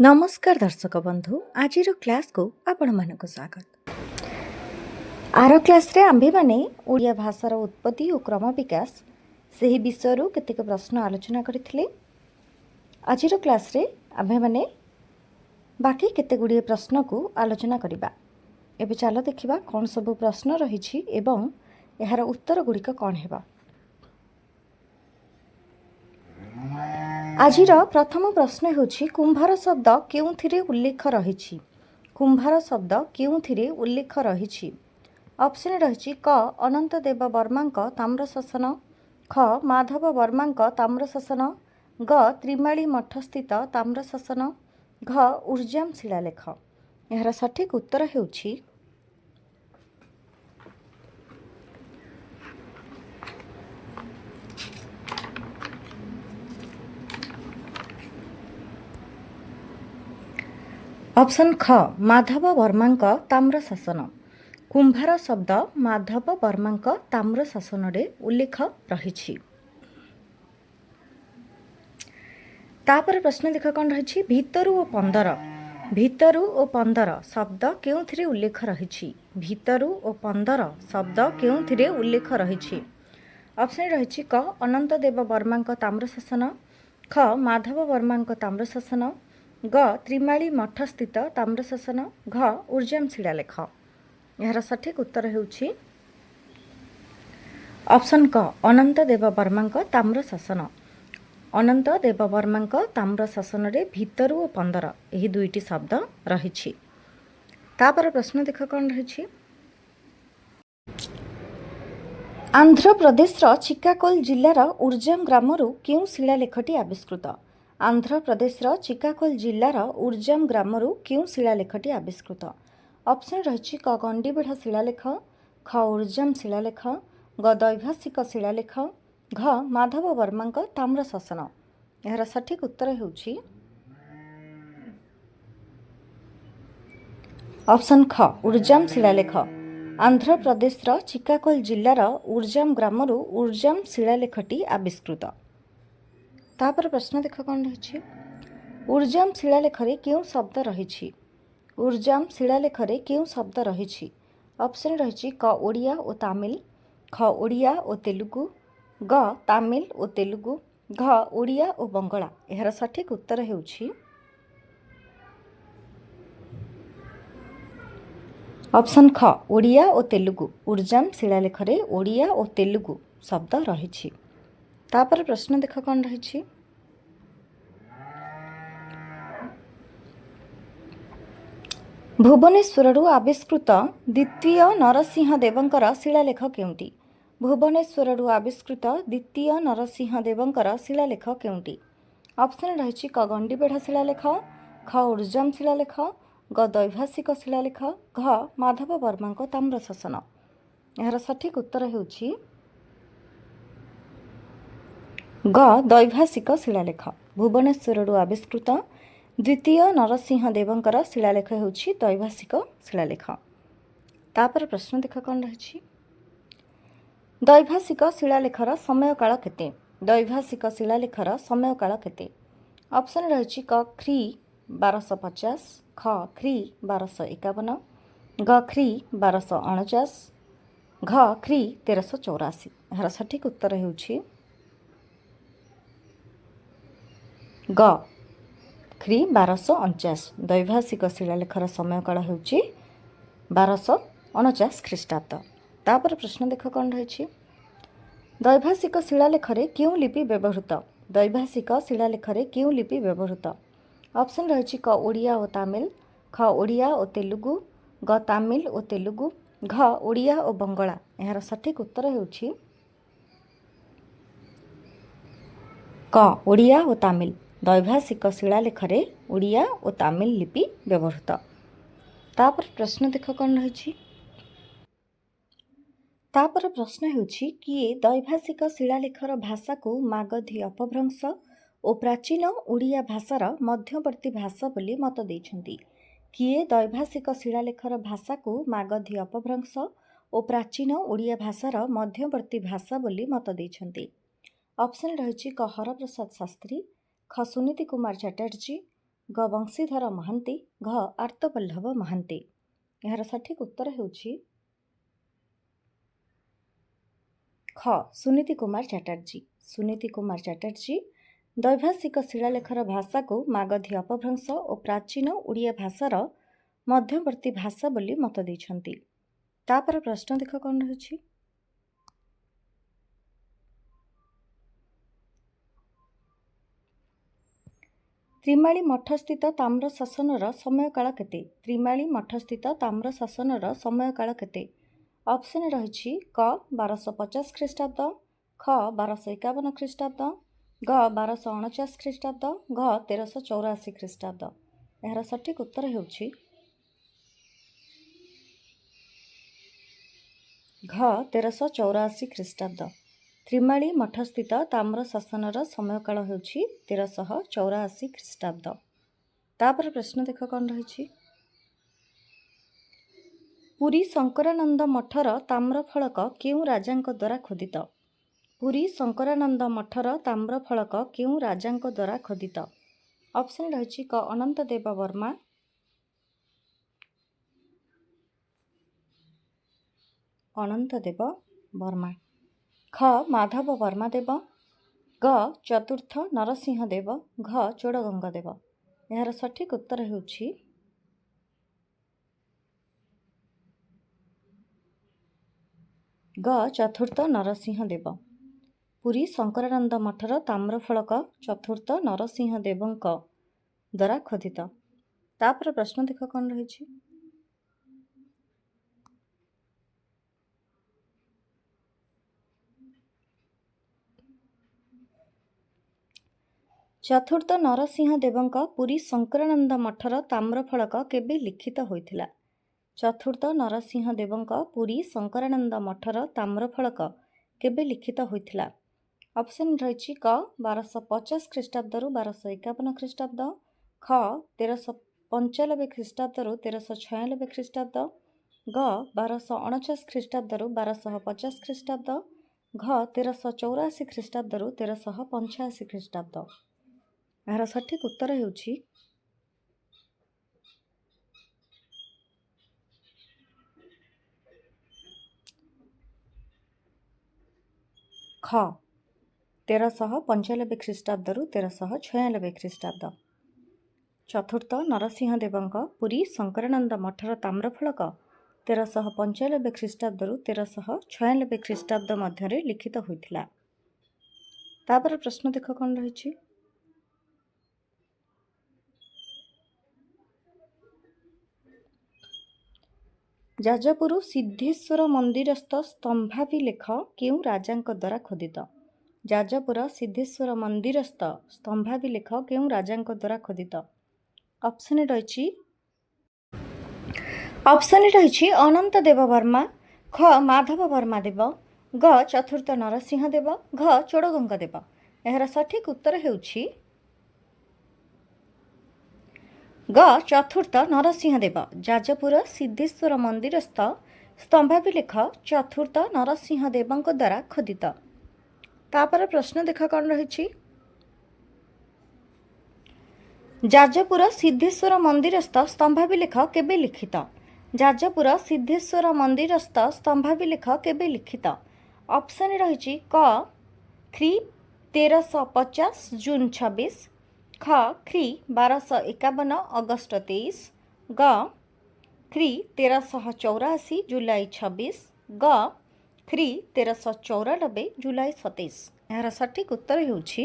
नमस्कार दर्शक बंधु आज क्लास को आपण मानक स्वागत। आर क्लास रे आंभे माने ओडिया भाषार उत्पत्ति और क्रम विकास से विषय केतेक प्रश्न आलोचना करथिले। आज क्लास रे आंभे माने बाकी केते गुडी प्रश्न को आलोचना करिबा। एबे चलो देखिबा कोन सब प्रश्न रहिछि एवं एहार उत्तर गुडिक कोन हेबा। आजिर प्रथम प्रश्न होछि कुंभार शब्द केउथिरे उल्लेख रहिछि। कुंभार शब्द केउथिरे उल्लेख रहिछि। ऑप्शन रहिछि क अनंत देव वर्मांक ताम्रशासन, ख माधव वर्मांक ताम्रशासन, ग त्रिमाळी मठ स्थित ताम्रशासन, घ ऊर्जाम शिलालेख। एहार सठिक उत्तर हेउछि ऑप्शन ख माधव वर्मांक ताम्रशासन। कुंभार शब्द माधव वर्मांक ताम्रशासन रे उल्लेख रहिछि। तापर प्रश्न देख कौन रही भितरु और 15। भितरु और 15 शब्द केउथिरे उल्लेख रहिछि। भितरु और 15 शब्द केउथिरे उल्लेख रहिछि। ऑप्शन रहिछि क अनंत देव वर्मांक ताम्रशासन, ख माधव वर्मांक ताम्रशासन, ग त्रिमाळी मठ स्थित ताम्रशासन, घ ऊर्जाम शिलालेख। एहार सठिक उत्तर हेउछि ऑप्शन क अनंत देव वर्मांक ताम्रशासन। अनंत देव वर्मांक ताम्रशासन रे भितरु और 15 एही दुईटी शब्द रहिछि। तापर प्रश्न देख कौन रहिछि आंध्र प्रदेश चिकाकोल जिल्लार ऊर्जाम ग्रामरू केउं शिलालेखटी आविष्कृत। आंध्र प्रदेश चिकाकोल जिल्लार ऊर्जाम ग्रामरू केउं शिलालेखटी आविष्कृत। ऑप्शन रहिछि क गंडीबिढ़ा शिलालेख, ख ऊर्जाम शिलालेख, ग दैभाषिक शिलालेख, घ माधव वर्मांक ताम्रशासन। एहार सठिक उत्तर हेउछि ऑप्शन ख ऊर्जाम शिलालेख। आंध्र प्रदेश चिकाकोल जिल्लार ऊर्जाम ग्रामरू ऊर्जाम शिलालेखटी आविष्कृत। तापर प्रश्न देख कौन रही ऊर्जाम शिलालेखरे केउं शब्द रहिछि। ऊर्जाम शिलालेखरे केउं शब्द रहिछि। ऑप्शन रहिछि क ओडिया और तामिल, ख ओडिया और तेलुगु, ग तामिल और तेलुगु, घ ओडिया और बंगला। एहार सठिक उत्तर हेउछि ऑप्शन ख ओडिया और तेलुगु। ऊर्जाम शिलालेखरे ओडिया और तेलुगु शब्द रहिछि। तापर प्रश्न देख कौन रही भुवनेश्वर आविष्कृत द्वितीय नरसिंह देवंकर शिलालेख केउंटी। भुवनेश्वर आविष्कृत द्वितीय नरसिंह देवंकर शिलालेख केउंटी। ऑप्शन रही क गंडीबेढ़ा शिलालेख, ख ऊर्जाम शिलालेख, ग दैभाषिक शिलालेख, घ माधव वर्मांक ताम्रशासन। एहार सठिक उत्तर हेउछि ग दैभाषिक शिलालेख। भुवनेश्वर आविष्कृत द्वितीय नरसिंह देवंकर शिलालेख हेउछि दैभाषिक शिलालेख। तापर प्रश्न देख कौन रही दैभाषिक शिलालेखर समयकाल केते। दैभाषिक शिलालेखर समयकाल केते। ऑप्शन रही क ख्री 1250, ख ख्री 1251, ग ख्री 1249, घ ख्री 1384। एहार सठिक उत्तर हेउछि ग ख्री 1249। दैभाषिक शिलालेखर समयकाल हेउछि 1249 ख्रीष्टाब्द। तापर प्रश्न देख कौन रही दैभाषिक शिलालेखरे केउं लिपि व्यवहृत। दैभाषिक शिलालेखरे केउं लिपि व्यवहृत। ऑप्शन रही क ओडिया और तामिल, ख ओडिया और तेलुगु, ग तामिल और तेलुगु, घ ओडिया और बंगला। एहार सठिक उत्तर हेउछि क ओडिया और तामिल। दैभाषिक शिलालेखरे ओडिया और तामिल लिपि व्यवहृत। तापर प्रश्न देख कौन रही तापर प्रश्न हेउछि किए दैभाषिक शिलालेखर भाषा को मागधी अपभ्रंश और प्राचीन ओडिया भाषार मध्यवर्ती भाषा बोली मत देइछन्ति। किए दैभाषिक शिलालेखर भाषा को मागधी अपभ्रंश और प्राचीन ओडिया भाषार मध्यवर्ती भाषा बोली मत देइछन्ति। ऑप्शन रही क हरप्रसाद शास्त्री, ख सुनीति कुमार चैटर्जी, ଗ ବଂଶୀଧର ମହାନ୍ତି, ଘ ଆର୍ତ୍ତବଲ୍ଲଭ ମହାନ୍ତି। ଏହାର ସଠିକ୍ ଉତ୍ତର ହେଉଛି ଖ ସୁନୀତି କୁମାର ଚାଟାର୍ଜୀ। ସୁନୀତି କୁମାର ଚାଟାର୍ଜୀ ଦୈଭାଷିକ ଶିଳାଲେଖର ଭାଷାକୁ ମାଗଧୀ ଅପଭ୍ରଂଶ ଓ ପ୍ରାଚୀନ ଓଡ଼ିଆ ଭାଷାର ମଧ୍ୟବର୍ତ୍ତୀ ଭାଷା ବୋଲି ମତ ଦେଇଛନ୍ତି। ତାପରେ ପ୍ରଶ୍ନ ଦେଖ କ'ଣ ରହିଛି। ତ୍ରିମାଳି ମଠସ୍ଥିତ ତାମ୍ର ଶାସନର ସମୟକାଳ କେତେ? ତ୍ରିମାଳି ମଠସ୍ଥିତ ତାମ୍ର ଶାସନର ସମୟକାଳ କେତେ? ଅପସନ୍ ରହିଛି କ 1250 ଖ୍ରୀଷ୍ଟାବ୍ଦ, ଖ 1251 ଖ୍ରୀଷ୍ଟାବ୍ଦ, ଗ 1249 ଖ୍ରୀଷ୍ଟାବ୍ଦ, ଘ 1384 ଖ୍ରୀଷ୍ଟାବ୍ଦ। ଏହାର ସଠିକ୍ ଉତ୍ତର ହେଉଛି ଘ 1384 ଖ୍ରୀଷ୍ଟାବ୍ଦ। ତ୍ରିମାଳି ମଠସ୍ଥିତ ତାମ୍ର ଶାସନର ସମୟକାଳ ହେଉଛି 1384 ଖ୍ରୀଷ୍ଟାବ୍ଦ। ତାପରେ ପ୍ରଶ୍ନ ଦେଖ କ'ଣ ରହିଛି। ପୁରୀ ଶଙ୍କରାନନ୍ଦ ମଠର ତାମ୍ର ଫଳକ କେଉଁ ରାଜାଙ୍କ ଦ୍ୱାରା ଖୋଦିତ? ପୁରୀ ଶଙ୍କରାନନ୍ଦ ମଠର ତାମ୍ର ଫଳକ କେଉଁ ରାଜାଙ୍କ ଦ୍ୱାରା ଖୋଦିତ? ଅପସନ୍ ରହିଛି କ ଅନନ୍ତଦେବ ବର୍ମା, ଅନନ୍ତଦେବ ବର୍ମା, ଖ ମାଧବ ବର୍ମା ଦେବ, ଗ ଚତୁର୍ଥ ନରସିଂହ ଦେବ, ଘ ଚୋଡ଼ଗଙ୍ଗ ଦେବ। ଏହାର ସଠିକ୍ ଉତ୍ତର ହେଉଛି ଗ ଚତୁର୍ଥ ନରସିଂହ ଦେବ। ପୁରୀ ଶଙ୍କରାନନ୍ଦ ମଠର ତାମ୍ର ଫଳକ ଚତୁର୍ଥ ନରସିଂହ ଦେବଙ୍କ ଦ୍ୱାରା ଖୋଦିତ। ତାପରେ ପ୍ରଶ୍ନ ଦେଖ କ'ଣ ରହିଛି। ଚତୁର୍ଥ ନରସିଂହ ଦେବଙ୍କ ପୁରୀ ଶଙ୍କରାନନ୍ଦ ମଠର ତାମ୍ର ଫଳକ କେବେ ଲିଖିତ ହୋଇଥିଲା? ଚତୁର୍ଥ ନରସିଂହ ଦେବଙ୍କ ପୁରୀ ଶଙ୍କରାନନ୍ଦ ମଠର ତାମ୍ର ଫଳକ କେବେ ଲିଖିତ ହୋଇଥିଲା? ଅପସନ୍ ରହିଛି କ 1250 ଖ୍ରୀଷ୍ଟାବ୍ଦରୁ 1251 ଖ୍ରୀଷ୍ଟାବ୍ଦ, ଖ 1395 ଖ୍ରୀଷ୍ଟାବ୍ଦରୁ 1396 ଖ୍ରୀଷ୍ଟାବ୍ଦ, ଗ 1249 ଖ୍ରୀଷ୍ଟାବ୍ଦରୁ 1250 ଖ୍ରୀଷ୍ଟାବ୍ଦ, ଘ 1384 ଖ୍ରୀଷ୍ଟାବ୍ଦରୁ 1385 ଖ୍ରୀଷ୍ଟାବ୍ଦ। ଏହାର ସଠିକ୍ ଉତ୍ତର ହେଉଛି ଖ 1395 ଖ୍ରୀଷ୍ଟାବ୍ଦରୁ 1396 ଖ୍ରୀଷ୍ଟାବ୍ଦ। ଚତୁର୍ଥ ନରସିଂହ ଦେବଙ୍କ ପୁରୀ ଶଙ୍କରାନନ୍ଦ ମଠର ତାମ୍ରଫଳକ 1395 ଖ୍ରୀଷ୍ଟାବ୍ଦରୁ 1396 ଖ୍ରୀଷ୍ଟାବ୍ଦ ମଧ୍ୟରେ ଲିଖିତ ହୋଇଥିଲା। ତାପରେ ପ୍ରଶ୍ନ ଦେଖ କ'ଣ ରହିଛି। ଯାଜପୁର ସିଦ୍ଧେଶ୍ୱର ମନ୍ଦିରସ୍ଥ ସ୍ତମ୍ଭାଭିଲେଖ କେଉଁ ରାଜାଙ୍କ ଦ୍ୱାରା ଖୋଦିତ? ଯାଜପୁର ସିଦ୍ଧେଶ୍ୱର ମନ୍ଦିରସ୍ଥ ସ୍ତମ୍ଭାଭିଲେଖ କେଉଁ ରାଜାଙ୍କ ଦ୍ୱାରା ଖୋଦିତ? ଅପସନ୍ ରହିଛି ଅନନ୍ତଦେବ ବର୍ମା, ଖ ମାଧବ ବର୍ମା ଦେବ, ଗ ଚତୁର୍ଥ ନରସିଂହ ଦେବ, ଘ ଚୋଡ଼ଗଙ୍ଗ ଦେବ। ଏହାର ସଠିକ୍ ଉତ୍ତର ହେଉଛି ଗ ଚତୁର୍ଥ ନରସିଂହ ଦେବ। ଯାଜପୁର ସିଦ୍ଧେଶ୍ୱର ମନ୍ଦିରସ୍ଥ ସ୍ତମ୍ଭାଭିଲେଖ ଚତୁର୍ଥ ନରସିଂହ ଦେବଙ୍କ ଦ୍ୱାରା ଖୋଦିତ। ତାପରେ ପ୍ରଶ୍ନ ଦେଖ କ'ଣ ରହିଛି। ଯାଜପୁର ସିଦ୍ଧେଶ୍ୱର ମନ୍ଦିରସ୍ଥ ସ୍ତମ୍ଭାଭିଲେଖ କେବେ ଲିଖିତ? ଯାଜପୁର ସିଦ୍ଧେଶ୍ୱର ମନ୍ଦିରସ୍ଥ ସ୍ତମ୍ଭାଭିଲେଖ କେବେ ଲିଖିତ? ଅପସନ୍ ରହିଛି କ ଖ୍ରୀ 1350 ଜୁନ୍ 26, ଖ ଖ୍ରୀ 1251 ଅଗଷ୍ଟ 23, ଗ ଖ୍ରୀ 1384 ଜୁଲାଇ 26, ଗ ଖ୍ରୀ 1394 ଜୁଲାଇ 27। ଏହାର ସଠିକ୍ ଉତ୍ତର ହେଉଛି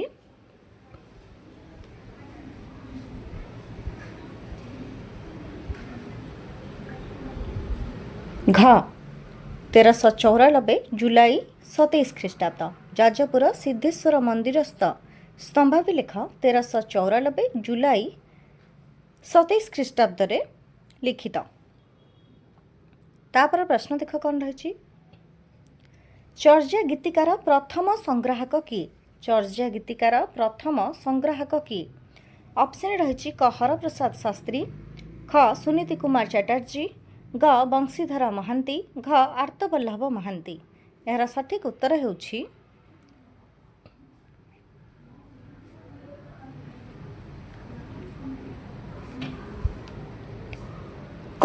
ଘ 1394 ଜୁଲାଇ 27 ଖ୍ରୀଷ୍ଟାବ୍ଦ। ଯାଜପୁର ସିଦ୍ଧେଶ୍ୱର ମନ୍ଦିରସ୍ଥ ସ୍ତମ୍ଭାଭିଲେଖ 1394 ଜୁଲାଇ 27 ଖ୍ରୀଷ୍ଟାବ୍ଦରେ ଲିଖିତ। ତାପରେ ପ୍ରଶ୍ନ ଦେଖ କ'ଣ ରହିଛି। ଚର୍ଯା ଗୀତିକାର ପ୍ରଥମ ସଂଗ୍ରାହକ କିଏ? ଚର୍ଯା ଗୀତିକାର ପ୍ରଥମ ସଂଗ୍ରାହକ କିଏ? ଅପସନ୍ ରହିଛି କ ହରପ୍ରସାଦ ଶାସ୍ତ୍ରୀ, ଖ ସୁନୀତି କୁମାର ଚାଟାର୍ଜୀ, ଗ ବଂଶୀଧର ମହାନ୍ତି, ଘ ଆର୍ତ୍ତବଲ୍ଲଭ ମହାନ୍ତି। ଏହାର ସଠିକ୍ ଉତ୍ତର ହେଉଛି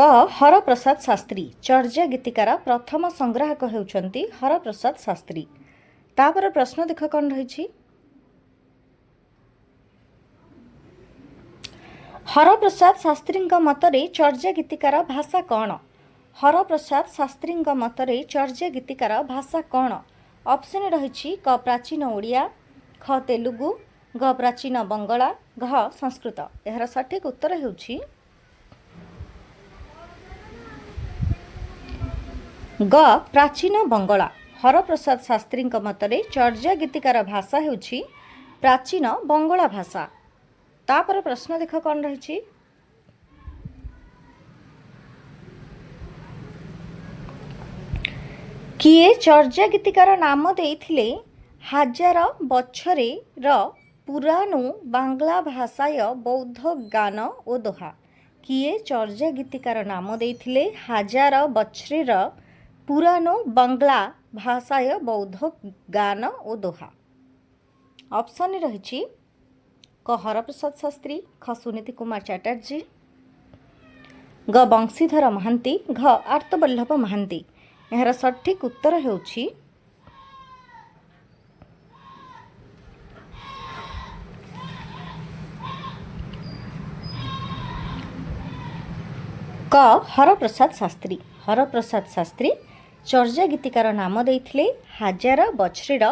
क हरप्रसाद शास्त्री चर्या गीतिकार प्रथम संग्राहक हेउछंती हरप्रसाद शास्त्री। तापर प्रश्न देख कौन रही। हरप्रसाद शास्त्री मतरे चर्या गीतिकार भाषा कौन? हरप्रसाद शास्त्री मतरे चर्या गीतिकार भाषा कौन? ऑप्शन रही क प्राचीन ओडिया, ख तेलुगु, ग प्राचीन बंगला, घ संस्कृत। यार सठिक उत्तर हेउछि ग प्राचीन बंगला। हरप्रसाद शास्त्री मतरे चर्या गीतिकार भाषा हेउछि प्राचीन बंगला भाषा। तापर प्रश्न देख कौन रही। किए चर्या गीतिकार नाम देइथिले हजार बछरे र पुराणु बांग्ला भाषाय बौद्ध गान ओ दोहा। किए चर्या गीतिकार नाम देइथिले हजार बछरे र पुराणु बांग्ला भाषाय बौद्ध गान ओ दोहा। ऑप्शन रही क हरप्रसाद शास्त्री, ख सुनीति कुमार चैटर्जी, ग बंशीधर महांती, घ आर्तवल्लभ महांती। यार सठिक उत्तर हेउछि क हरप्रसाद शास्त्री। हरप्रसाद शास्त्री चर्या गीतिकार नाम देइथिले हजार बछरेर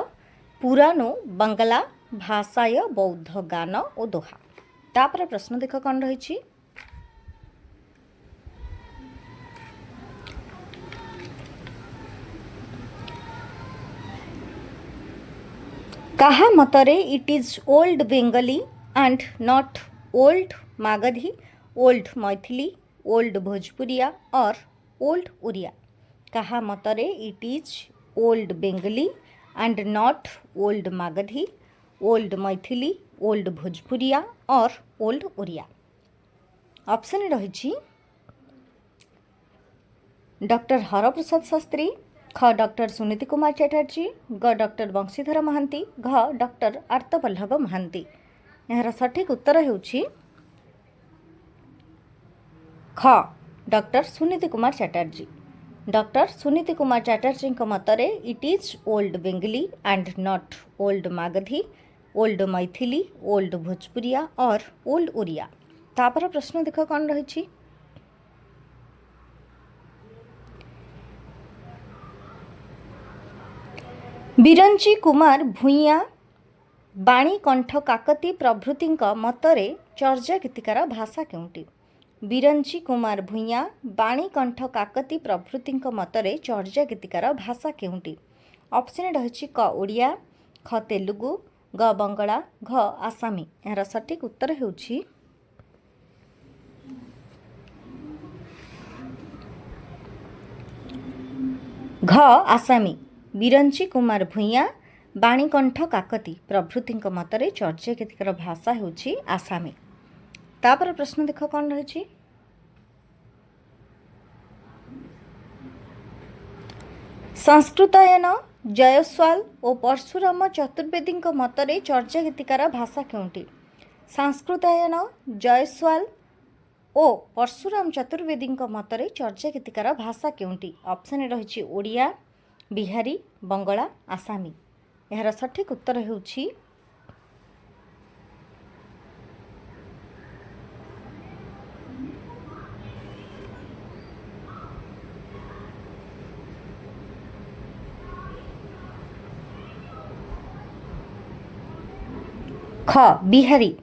पुराणु बांग्ला भाषाय बौद्ध गान ओ दोहा। तापर प्रश्न देख कौन रही। कहा मतरे it is old Bengali and not old Magadhi, old Maithili, old Bhojpuria और ओल्ड उड़िया। कहा मतरे it is old Bengali and not old Magadhi, old Maithili, old Bhojpuria और ओल्ड उड़िया। ऑप्शन रही डॉक्टर हरप्रसाद शास्त्री, ख डॉक्टर सुनीति कुमार चैटर्जी, ग डॉक्टर बंशीधर महांती, घ डॉक्टर आर्तवल्लभ महांती। यार सठिक उत्तर हेउछि ख डॉक्टर सुनीति कुमार चैटर्जी। डॉक्टर सुनीति कुमार चैटर्जी मतरे it is old Bengali and not old Magadhi, old Maithili, old Bhojpuria और ओल्ड उड़िया। तापर प्रश्न देख कौन रही। बिरंची कुमार भूइया, बाणीकंठ काकती प्रभृति मतरे चर्या गीतिकार भाषा केउंटी? बिरंची कुमार भूइया, बाणीकंठ काकती प्रभृति मतरे चर्या गीतिकार भाषा केउंटी? ऑप्शन रही क ओडिया, ख तेलुगु, ग बंगला, घ आसामी। यार सठिक उत्तर हेउछि घ आसामी। बिरंची कुमार भूइया, बाणीकंठ काकती प्रभृति मतरे चर्या गीतिकार भाषा हेउछि आसामी। तापर प्रश्न देख कौन रही। संस्कृतायन जयस्वाल और परशुराम चतुर्वेदी मतरे चर्या गीतिकार भाषा केउंटी? संस्कृतायन जयस्वाल और परशुराम चतुर्वेदी मतरे चर्या गीतिकार भाषा केउंटी? ऑप्शन रही ओडिया, बिहारी, बंगला, आसामी। यार सठिक उत्तर हेउछि ख बिहारी।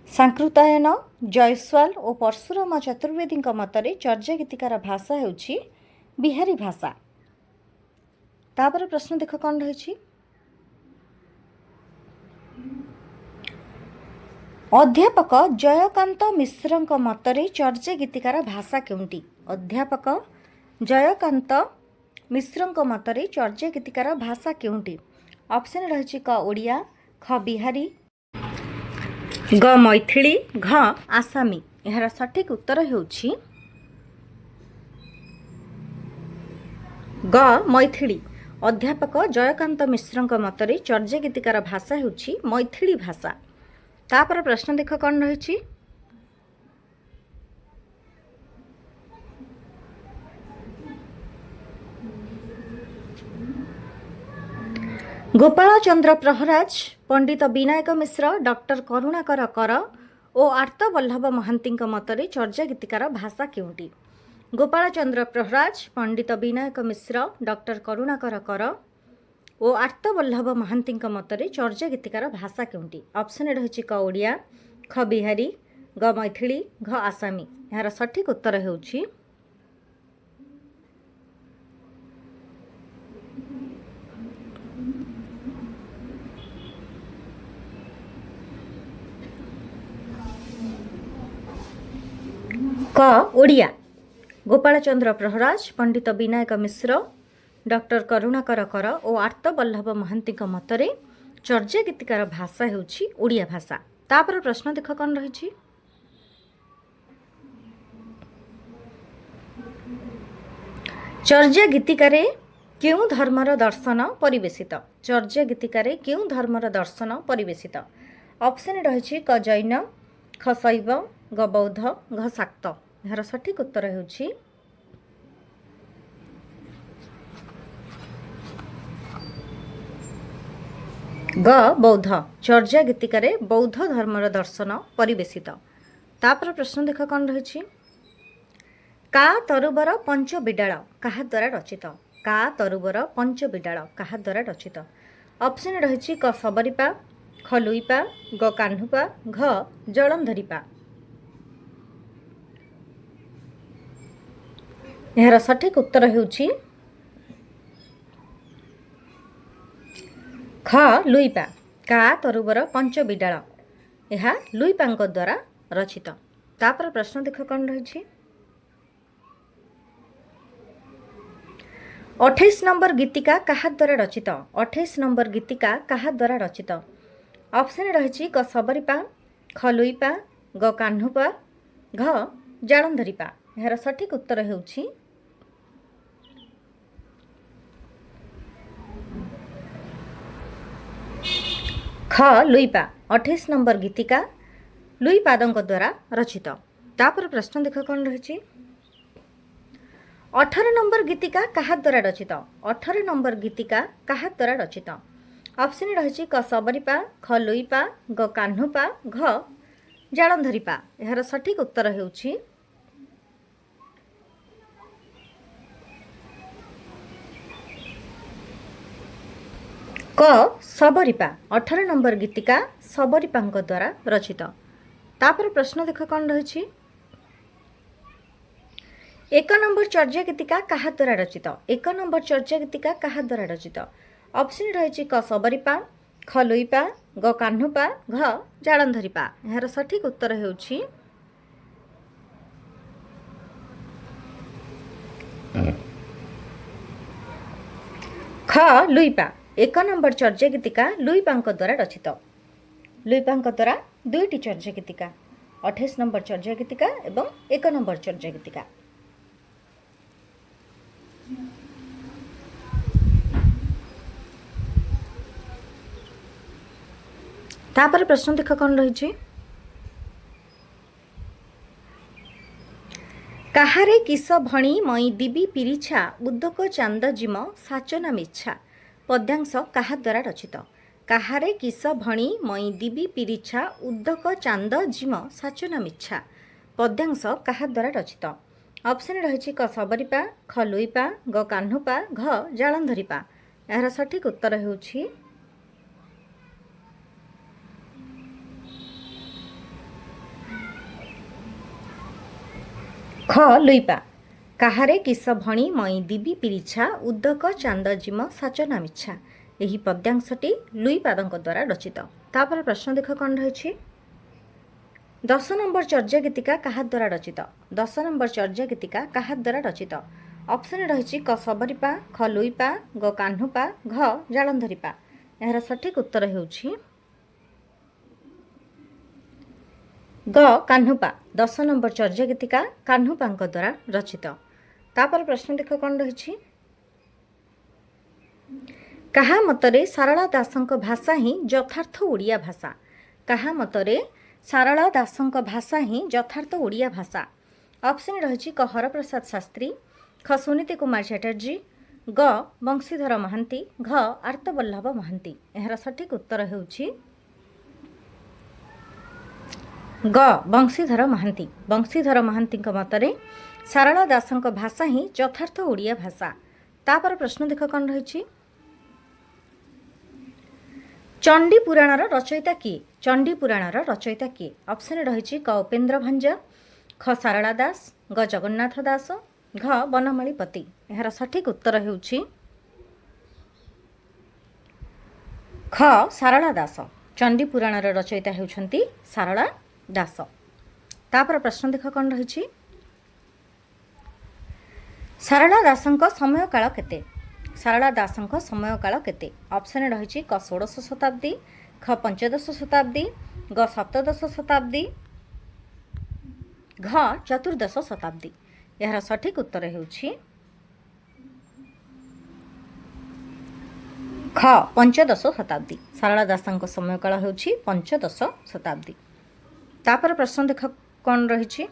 सांकृतायन जयस्वाल और परशुराम चतुर्वेदी मतरे चर्या गीतिकार भाषा हेउछि बिहारी भाषा। तापर प्रश्न देख कौन रही। अध्यापक जयकांत मिश्र मतरे चर्या गीतिकार भाषा केउंटी? अध्यापक जयकांत मिश्र मतरे चर्या गीतिकार भाषा केउंटी? ऑप्शन रही क ओडिया, ख बिहारी, ग मैथिली, घ आसामी। यार सठिक उत्तर हेउछि ग मैथिली। अध्यापक जयकांत मिश्र मतरे चर्या गीतिकार भाषा हेउछि मैथिली भाषा। तापर प्रश्न देख कौन रही। गोपाल चंद्र प्रहराज, पंडित विनायक मिश्र, डॉक्टर करुणाकर कर और आर्तवल्लभ महांती मतरे चर्या गीतिकार भाषा केउंटी? गोपाल चंद्र प्रहराज, पंडित विनायक मिश्र, डॉक्टर करुणाकर कर और आर्तवल्लभ महांती मतरे चर्या गीतिकार भाषा केउंटी? ऑप्शन ए रही क ओडिया, ख बिहारी, ग मैथिली, घ आसामी। यार सठिक उत्तर हेउछि क ओडिया। गोपाल चंद्र प्रहराज, पंडित विनायक मिश्र, डॉक्टर करुणाकर कर और आर्तवल्लभ महांती मतरे चर्या गीतिकार भाषा हेउछि ओडिया भाषा। तापर प्रश्न देख कौन रही? चर्या गीतिकारे केउं धर्मर दर्शन परिवेशित? चर्या गीतिकारे केउं धर्मर दर्शन परिवेशित? ऑप्शन रही क जैन, ख शैव, ग बौद्ध, घ शाक्त। यार सठिक उत्तर हेउछि ग बौद्ध। चर्या गीतिकारे बौद्ध धर्मर दर्शन परिवेशित। तापर प्रश्न देख कौन रही? का तरुबर पंच बिडाल काहा द्वारा रचित? का तरुबर पंच बिडाल काहा द्वारा रचित? ऑप्शन रही क सबरीपा, ख लुईपा, ग कान्हुपा, घ जलंधरीपा। यार सठिक उत्तर हेउछि ख लुईपा। का तरुबर पंच बिडाल यह लुईपांक द्वारा रचित। तापर प्रश्न देख कौन रही? 28 नंबर गीतिका काहा द्वारा रचित? 28 नंबर गीतिका काहा द्वारा रचित? ऑप्शन रही क सबरीपा, ख लुईपा, ग कान्हुपा, घ जालंधरीपा। यार सठिक उत्तर हेउछि ख लुईपा। 28 नंबर गीतिका लुईपादों द्वारा रचित। तापर प्रश्न देख कौन रही? 18 नंबर गीतिका काहा द्वारा रचित? 18 नंबर गीतिका काहा द्वारा रचित? ऑप्शन रही क सबरीपा, ख लुईपा, ग कान्हुपा, घ जालंधरीपा। यार सठिक उत्तर हेउछि क सबरीपा। 18 नंबर गीतिका सबरीपांक द्वारा रचित। तापर प्रश्न देख कौन रही? 1 नंबर चर्या गीतिका काहा द्वारा रचित? 1 नंबर चर्या गीतिका काहा द्वारा रचित? ऑप्शन रही क सबरीपा, ख लुईपा, ग कान्हुपा, घ जालंधरीपा। यार सठिक उत्तर हेउछि ख लुईपा। 1 नंबर चर्या गीतिका लुईपांक द्वारा रचित। लुईपांक द्वारा दुईटी चर्या गीतिका, 28 नंबर चर्या गीतिका एवं 1 नंबर चर्या गीतिका। तापर प्रश्न देख कौन रही? काहारे किस भणी मई दिबी पिरिछा उद्दक चांद जिम साचना मिच्छा? पद्यांश काहा द्वारा रचित? काहारे किस भणी मई दिबी पिरिछा उद्दक चांद जिम साचना मिच्छा? पद्यांश काहा द्वारा रचित? ऑप्शन रही क सबरीपा, ख लुईपा, ग कान्हुपा, घ जालंधरीपा। यार सठिक उत्तर हेउछि ख लुईपा। काहारे किस भणी मई दिबी पिरिछा उद्दक चांद जिम साचना मिच्छा? यही पद्यांशटी लुईपादों द्वारा रचित। तापर प्रश्न देख कौन रही? 10 नंबर चर्या गीतिका काहा द्वारा रचित? 10 नंबर चर्या गीतिका काहा द्वारा रचित? ऑप्शन रही क सबरीपा, ख लुईपा, ग कान्हुपा, घ जालंधरीपा। यार सठिक उत्तर हेउछि ग कान्हुपा। 10 नंबर चर्या गीतिका कान्हुपांक द्वारा रचित। तापर प्रश्न देख कौन रही? काहा मतरे सारला दासंक भाषा ही यथार्थ ओडिया भाषा? काहा मतरे सारला दासंक भाषा ही यथार्थ ओडिया भाषा? ऑप्शन रही क हरप्रसाद शास्त्री, ख सुनीति कुमार चैटर्जी, ଗ ବଂଶୀଧର ମହାନ୍ତି, ଘ ଆର୍ତ୍ତବଲ୍ଲଭ ମହାନ୍ତି। ଏହାର ସଠିକ୍ ଉତ୍ତର ହେଉଛି ଗ ବଂଶୀଧର ମହାନ୍ତି। ବଂଶୀଧର ମହାନ୍ତିଙ୍କ ମତରେ ସାରଳା ଦାସଙ୍କ ଭାଷା ହିଁ ଯଥାର୍ଥ ଓଡ଼ିଆ ଭାଷା। ତାପରେ ପ୍ରଶ୍ନ ଦେଖ କ'ଣ ରହିଛି। ଚଣ୍ଡୀ ପୁରାଣର ରଚୟିତା କିଏ? ଚଣ୍ଡୀ ପୁରାଣର ରଚୟିତା କିଏ? ଅପସନ୍ ରହିଛି କ ଉପେନ୍ଦ୍ର ଭଞ୍ଜ, ଖ ସାରଳା ଦାସ, ଗ ଜଗନ୍ନାଥ ଦାସ, ଘ ବନମାଳୀ ପତି। ଏହାର ସଠିକ୍ ଉତ୍ତର ହେଉଛି ଖ ସାରଳା ଦାସ। ଚଣ୍ଡୀ ପୁରାଣର ରଚୟିତା ହେଉଛନ୍ତି ସାରଳା ଦାସ। ତାପରେ ପ୍ରଶ୍ନ ଦେଖ କ'ଣ ରହିଛି। ସାରଳା ଦାସଙ୍କ ସମୟ କାଳ କେତେ? ସାରଳା ଦାସଙ୍କ ସମୟ କାଳ କେତେ? ଅପସନ୍ ରହିଛି କ ଷୋଡ଼ଶ ଶତାବ୍ଦୀ, ଖ ପଞ୍ଚଦଶ ଶତାବ୍ଦୀ, ଗ ସପ୍ତଦଶ ଶତାବ୍ଦୀ, ଘ ଚତୁର୍ଦଶ ଶତାବ୍ଦୀ। ଏହାର ସଠିକ୍ ଉତ୍ତର ହେଉଛି ଖ ପଞ୍ଚଦଶ ଶତାବ୍ଦୀ। ସାରଳା ଦାସଙ୍କ ସମୟକାଳ ହେଉଛି ପଞ୍ଚଦଶ ଶତାବ୍ଦୀ। ତାପରେ ପ୍ରଶ୍ନ ଦେଖ କ'ଣ ରହିଛି।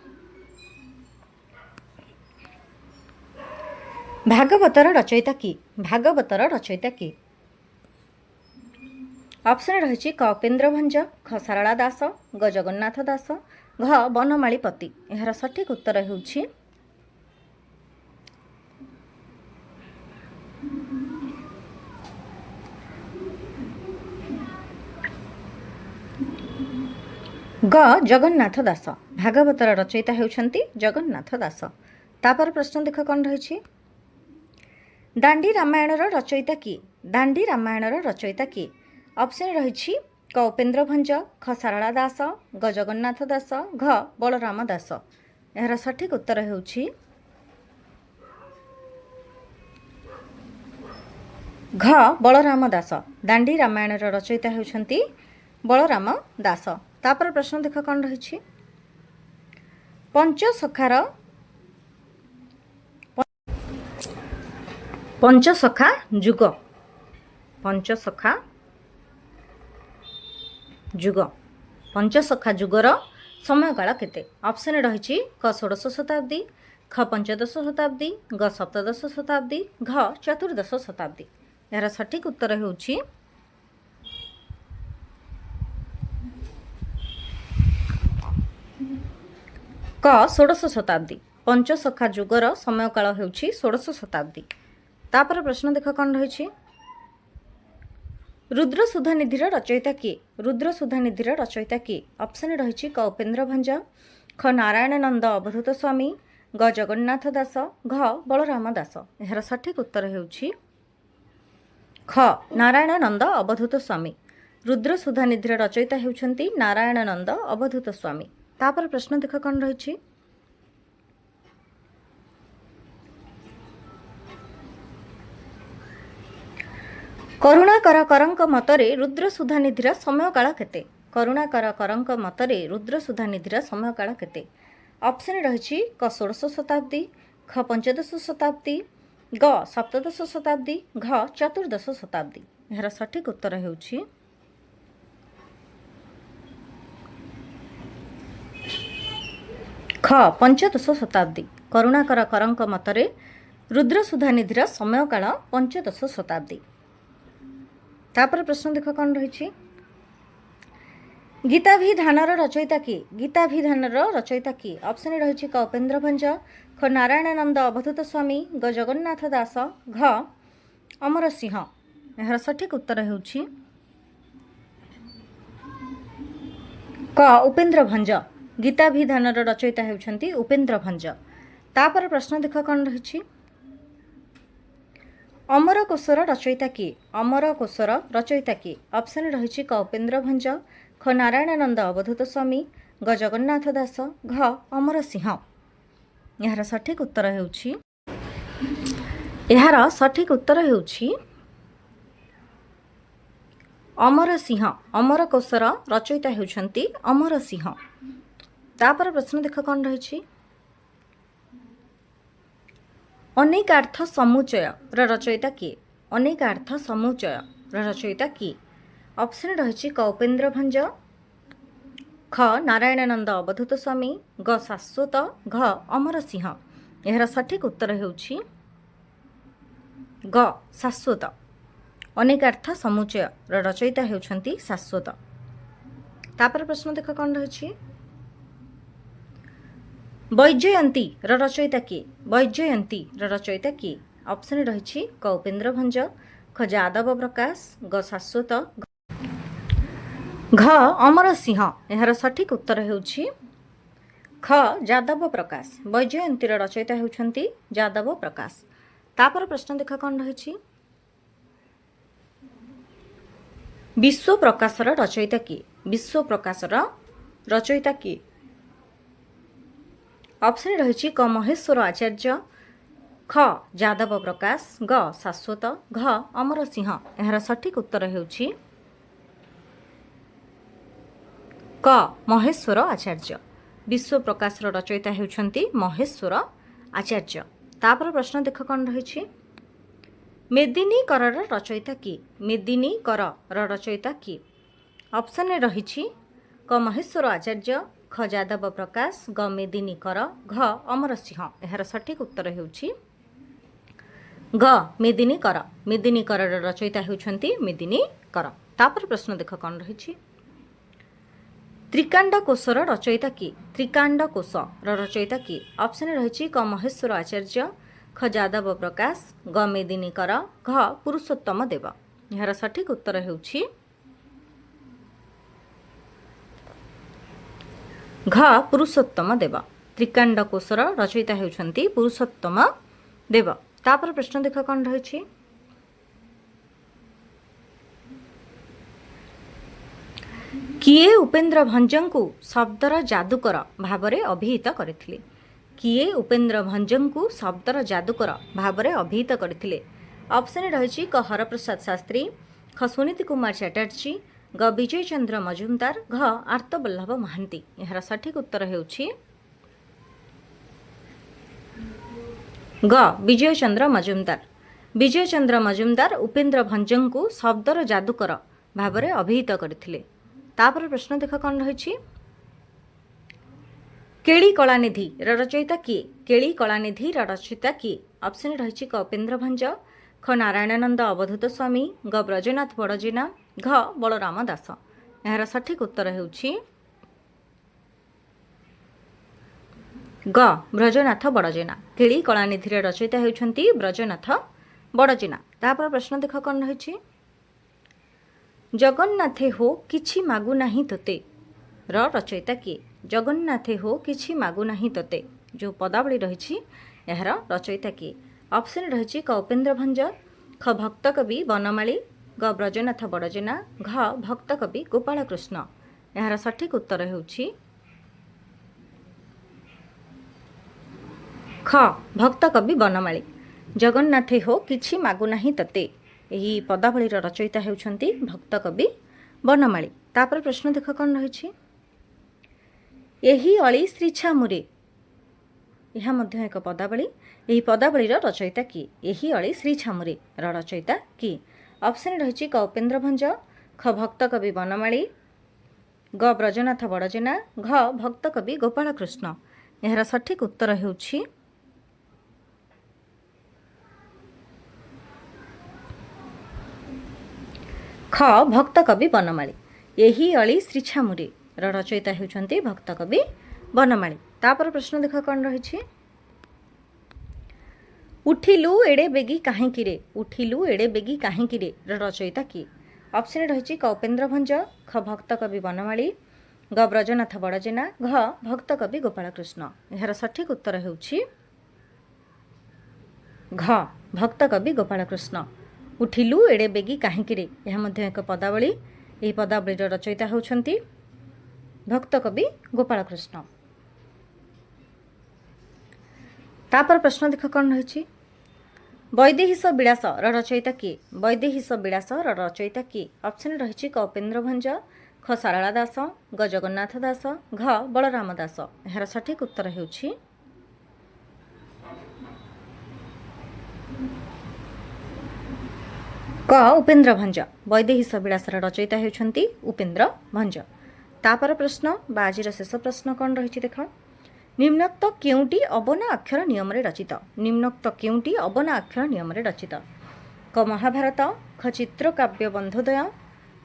ଭାଗବତର ରଚୟିତା କିଏ? ଭାଗବତର ରଚୟିତା କିଏ? ଅପସନ୍ ରହିଛି କ ଉପେନ୍ଦ୍ର ଭଞ୍ଜ, ଖ ସାରଳା ଦାସ, ଗ ଜଗନ୍ନାଥ ଦାସ, ଘ ବନମାଳୀ ପତି। ଏହାର ସଠିକ୍ ଉତ୍ତର ହେଉଛି ଗ ଜଗନ୍ନାଥ ଦାସ। ଭାଗବତର ରଚୟିତା ହେଉଛନ୍ତି ଜଗନ୍ନାଥ ଦାସ। ତାପରେ ପ୍ରଶ୍ନ ଦେଖ କ'ଣ ରହିଛି। ଦାଣ୍ଡି ରାମାୟଣର ରଚୟିତା କିଏ? ଦାଣ୍ଡି ରାମାୟଣର ରଚୟିତା କିଏ? ଅପସନ୍ ରହିଛି କ ଉପେନ୍ଦ୍ର ଭଞ୍ଜ, ଖ ସାରଳା ଦାସ, ଗ ଜଗନ୍ନାଥ ଦାସ, ଘ ବଳରାମ ଦାସ। ଏହାର ସଠିକ୍ ଉତ୍ତର ହେଉଛି ଘ ବଳରାମ ଦାସ। ଦାଣ୍ଡି ରାମାୟଣର ରଚୟିତା ହେଉଛନ୍ତି ବଳରାମ ଦାସ। ତାପରେ ପ୍ରଶ୍ନ ଦେଖ କ'ଣ ରହିଛି। ପଞ୍ଚସଖା ଯୁଗ। ପଞ୍ଚସଖା ଯୁଗର ସମୟକାଳ କେତେ? ଅପସନ୍ ରହିଛି କ ଷୋଡ଼ଶ ଶତାବ୍ଦୀ, ଖ ପଞ୍ଚଦଶ ଶତାବ୍ଦୀ, ଗ ସପ୍ତଦଶ ଶତାବ୍ଦୀ, ଘ ଚତୁର୍ଦଶ ଶତାବ୍ଦୀ। ଏହାର ସଠିକ୍ ଉତ୍ତର ହେଉଛି କ ଷୋଡ଼ଶ ଶତାବ୍ଦୀ। ପଞ୍ଚସଖା ଯୁଗର ସମୟକାଳ ହେଉଛି ଷୋଡ଼ଶ ଶତାବ୍ଦୀ। ତାପରେ ପ୍ରଶ୍ନ ଦେଖ କ'ଣ ରହିଛି। ରୁଦ୍ରସୁଧାନିଧିର ରଚୟିତା କିଏ? ରୁଦ୍ରସୁଧାନିଧିର ରଚୟିତା କିଏ? ଅପସନ୍ ରହିଛି କ ଉପେନ୍ଦ୍ର ଭଞ୍ଜ, ଖ ନାରାୟଣ ନନ୍ଦ ଅବଧୂତ ସ୍ୱାମୀ, ଗ ଜଗନ୍ନାଥ ଦାସ, ଘ ବଳରାମ ଦାସ। ଏହାର ସଠିକ୍ ଉତ୍ତର ହେଉଛି ଖ ନାରାୟଣ ନନ୍ଦ ଅବଧୂତ ସ୍ୱାମୀ। ରୁଦ୍ରସୁଧାନିଧିର ରଚୟିତା ହେଉଛନ୍ତି ନାରାୟଣ ନନ୍ଦ ଅବଧୂତ ସ୍ୱାମୀ। ତାପରେ ପ୍ରଶ୍ନ ଦେଖ କ'ଣ ରହିଛି। କରୁଣାକର କରଙ୍କ ମତରେ ରୁଦ୍ରସୁଧାନିଧିର ସମୟକାଳ କେତେ? କରୁଣାକର କରଙ୍କ ମତରେ ରୁଦ୍ରସୁଧାନିଧିର ସମୟକାଳ କେତେ? ଅପସନ୍ ରହିଛି କ ଷୋଡ଼ଶ ଶତାବ୍ଦୀ, ଖ ପଞ୍ଚଦଶ ଶତାବ୍ଦୀ, ଗ ସପ୍ତଦଶ ଶତାବ୍ଦୀ, ଘ ଚତୁର୍ଦଶ ଶତାବ୍ଦୀ। ଏହାର ସଠିକ୍ ଉତ୍ତର ହେଉଛି ଖ ପଞ୍ଚଦଶ ଶତାବ୍ଦୀ। କରୁଣାକର କରଙ୍କ ମତରେ ରୁଦ୍ରସୁଧାନିଧିର ସମୟକାଳ ପଞ୍ଚଦଶ ଶତାବ୍ଦୀ। ତାପରେ ପ୍ରଶ୍ନ ଦେଖ କ'ଣ ରହିଛି। ଗୀତାଭିଧାନର ରଚୟିତା କିଏ? ଗୀତାଭିଧାନର ରଚୟିତା କିଏ? ଅପସନ୍ ରହିଛି କ ଉପେନ୍ଦ୍ର ଭଞ୍ଜ, ଖ ନାରାୟଣ ନନ୍ଦ ଅବଧୂତ ସ୍ୱାମୀ, ଗ ଜଗନ୍ନାଥ ଦାସ, ଘ ଅମର ସିଂହ। ଏହାର ସଠିକ୍ ଉତ୍ତର ହେଉଛି କ ଉପେନ୍ଦ୍ର ଭଞ୍ଜ। ଗୀତାଭିଧାନର ରଚୟିତା ହେଉଛନ୍ତି ଉପେନ୍ଦ୍ର ଭଞ୍ଜ। ତାପରେ ପ୍ରଶ୍ନ ଦେଖ କ'ଣ ରହିଛି। ଅମରକୋଷର ରଚୟିତା କିଏ? ଅମରକୋଷର ରଚୟିତା କିଏ? ଅପସନ୍ ରହିଛି କ ଉପେନ୍ଦ୍ର ଭଞ୍ଜ, ଖ ନାରାୟଣ ନନ୍ଦ ଅବଧୂତ ସ୍ୱାମୀ, ଗ ଜଗନ୍ନାଥ ଦାସ, ଘ ଅମର ସିଂହ। ଏହାର ସଠିକ୍ ଉତ୍ତର ହେଉଛି ଅମର ସିଂହ। ଅମରକୋଷର ରଚୟିତା ହେଉଛନ୍ତି ଅମର ସିଂହ। ତାପରେ ପ୍ରଶ୍ନ ଦେଖ କ'ଣ ରହିଛି। ଅନେକାର୍ଥ ସମୁଚ୍ଚୟର ରଚୟିତା କିଏ? ଅନେକାର୍ଥ ସମୁଚ୍ଚୟର ରଚୟିତା କିଏ? ଅପସନ୍ ରହିଛି କ ଉପେନ୍ଦ୍ର ଭଞ୍ଜ, ଖ ନାରାୟଣ ନନ୍ଦ ଅବଧୂତ ସ୍ୱାମୀ, ଗ ଶାଶ୍ୱତ, ଘ ଅମର ସିଂହ। ଏହାର ସଠିକ୍ ଉତ୍ତର ହେଉଛି ग शाश्वत अनेकार्थ समुच्चय रचयिता हेउछंती शाश्वत। तापर प्रश्न देख कौन रही वैजयंती रचयिता किए वैजयंती रचयिता किए ऑप्शन रही क उपेन्द्र भंज ख यादव प्रकाश ग शाश्वत घ अमर सिंह यार सठिक उत्तर हेउछि ख यादव प्रकाश वैजयंतीर रचयिता हेउछंती यादव प्रकाश। तापर प्रश्न देख कौन रही विश्व प्रकाशर रचयिता किए विश्व प्रकाशर रचयिता किए ऑप्शन रही क महेश्वर आचार्य ख यादव प्रकाश ग शाश्वत घ अमर सिंह यार सठिक उत्तर हेउछि क महेश्वर आचार्य विश्व प्रकाशर रचयिता हेउछंती महेश्वर आचार्य। तापर प्रश्न देख कौन रही मेदिनी करर रचयिता किए मेदिनी करर रचयिता किए ऑप्शन रही क महेश्वर आचार्य ख यादव प्रकाश ग मेदिनी कर घ अमर सिंह यार सठिक उत्तर हेउछि ग मेदिनी करर रचयिता हेउछंती मेदिनी कर। तापर प्रश्न देख कौन रही त्रिकांड कोशर रचयिता किए त्रिकांड कोशर रचयिता किए ऑप्शन रही क महेश्वर आचार्य ख यादव प्रकाश ग मेदिनी कर घ पुरुषोत्तम देव यार सठिक उत्तर हेउछि घ पुरुषोत्तम देव त्रिकांड कोशर रचयिता हेउछंती पुरुषोत्तम देव। तापर प्रश्न देख कौन रही किए उपेन्द्र भंजଙ୍କୁ शब्दर जादूकर भावरे अभिहित करथिले किए उपेन्द्र भंजଙ୍କୁ शब्दर जादूकर भावरे अभिहित करथिले ऑप्शन रही क हरप्रसाद शास्त्री ख सुनीति कुमार चैटर्जी ग विजय चंद्र मजुमदार घ आर्तवल्लभ महांती यार सठिक उत्तर हेउछि ग विजय चंद्र मजुमदार उपेन्द्र भंजଙ୍କୁ शब्दर जादूकर भावरे अभिहित करथिले। तापर प्रश्न देख कौन रही केली कलानिधि रचयिता किए केली कलानिधि रचयिता किए ऑप्शन रही क उपेन्द्र भंज ख नारायणानंद अवधूत स्वामी ग ब्रजनाथ बड़जेना घ बलराम दास यार सठिक उत्तर हेउछि ग ब्रजनाथ बड़जेना केली कलानिधि रचयिता हेउछंती ब्रजनाथ बड़जेना। तापर प्रश्न देख कौन रही जगन्नाथे हो किछि मागु नाही तोते रचयिता किए जगन्नाथे हो किछि मागु नाही तोते जो पदावली रही यार रचयिता किए ऑप्शन रही क उपेन्द्र भंज ख भक्त कवि बनमाली ग ब्रजनाथ बड़जेना घ भक्त कवि गोपाल कृष्ण यार सठिक उत्तर हेउछि ख भक्त कवि बनमाली जगन्नाथे हो किछि मागु नाही तते यही पदावलीर रचयिता हेउछंती भक्त कवि बनमाली। तापर प्रश्न देख कौन रही यही अली श्री छामुरे यह मध्य एक पदावली यही पदावलीर रचयिता किए यही अली श्री छामुरे रचयिता किए ऑप्शन रही क उपेन्द्र भंज ख भक्त कवि बनमाली ग ब्रजनाथ बड़जेना घ भक्त कवि गोपाल कृष्ण यार सठिक उत्तर हेउछि ख भक्त कवि बनमाली यही अली श्री छामुरे रचयिता हेउछंती भक्त कवि बनमाली। तापर प्रश्न देख कौन रही उठिलु एड़े बेगी काहेकि रे उठिलु एड़े बेगी काहेकि रे रचयिता किए ऑप्शन रही क उपेन्द्र भंज ख भक्त कवि बनमाली ग ब्रजनाथ बड़जेना घ भक्त कवि गोपाल कृष्ण यार सठिक उत्तर हेउछि घ भक्त कवि गोपाल कृष्ण उठिलु एड़े बेगी काहेकि रे यह मध्य एक पदावली यही पदावलीर रचयिता हेउछंती भक्त कवि गोपाल कृष्ण। तापर प्रश्न देख कौन रही वैदेहिश विलास रचयिता किए वैदेहिश विलास रचयिता किए ऑप्शन रही क उपेन्द्र भंज ख सारला दास ग जगन्नाथ दास घ बलराम दास यार सठिक उत्तर हेउछि क उपेन्द्र भंज वैदेहिश विलासर रचयिता हेउछंती उपेन्द्र भंज। तापर प्रश्न बा आज शेष प्रश्न कौन रही देख निम्नोक्त केउटी अबना अक्षर नियम रचित निम्नोक्त केउटी अबना अक्षर नियम रचित क महाभारत, ख चित्रकाव्य बन्धोदय,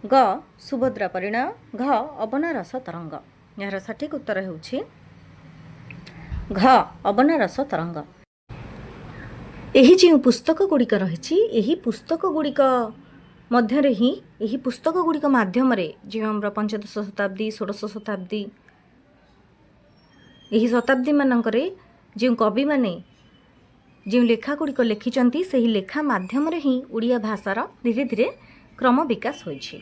ग सुभद्रा परिणय, घ अबनारस तरंग। यार सठिक उत्तर ହେଉଛି घ अबनारस तरंग। ଏହି ଯେଉଁ ପୁସ୍ତକ ଗୁଡ଼ିକ ରହିଛି ଏହି ପୁସ୍ତକ ଗୁଡ଼ିକ ମଧ୍ୟରେ ହିଁ ଏହି ପୁସ୍ତକ ଗୁଡ଼ିକ ମାଧ୍ୟମରେ ଯେଉଁ ଆମର ପଞ୍ଚଦଶ ଶତାବ୍ଦୀ ଷୋଡ଼ଶ ଶତାବ୍ଦୀ ଏହି ଶତାବ୍ଦୀମାନଙ୍କରେ ଯେଉଁ କବିମାନେ ଯେଉଁ ଲେଖା ଗୁଡ଼ିକ ଲେଖିଛନ୍ତି ସେହି ଲେଖା ମାଧ୍ୟମରେ ହିଁ ଓଡ଼ିଆ ଭାଷାର ଧୀରେ ଧୀରେ କ୍ରମ ବିକାଶ ହୋଇଛି।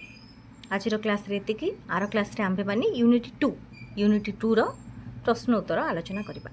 ଆଜିର କ୍ଲାସ୍ରେ ଏତିକି। ଆର କ୍ଲାସ୍ରେ ଆମ୍ଭେମାନେ ୟୁନିଟ୍ 2ର ପ୍ରଶ୍ନ ଉତ୍ତର ଆଲୋଚନା କରିବା।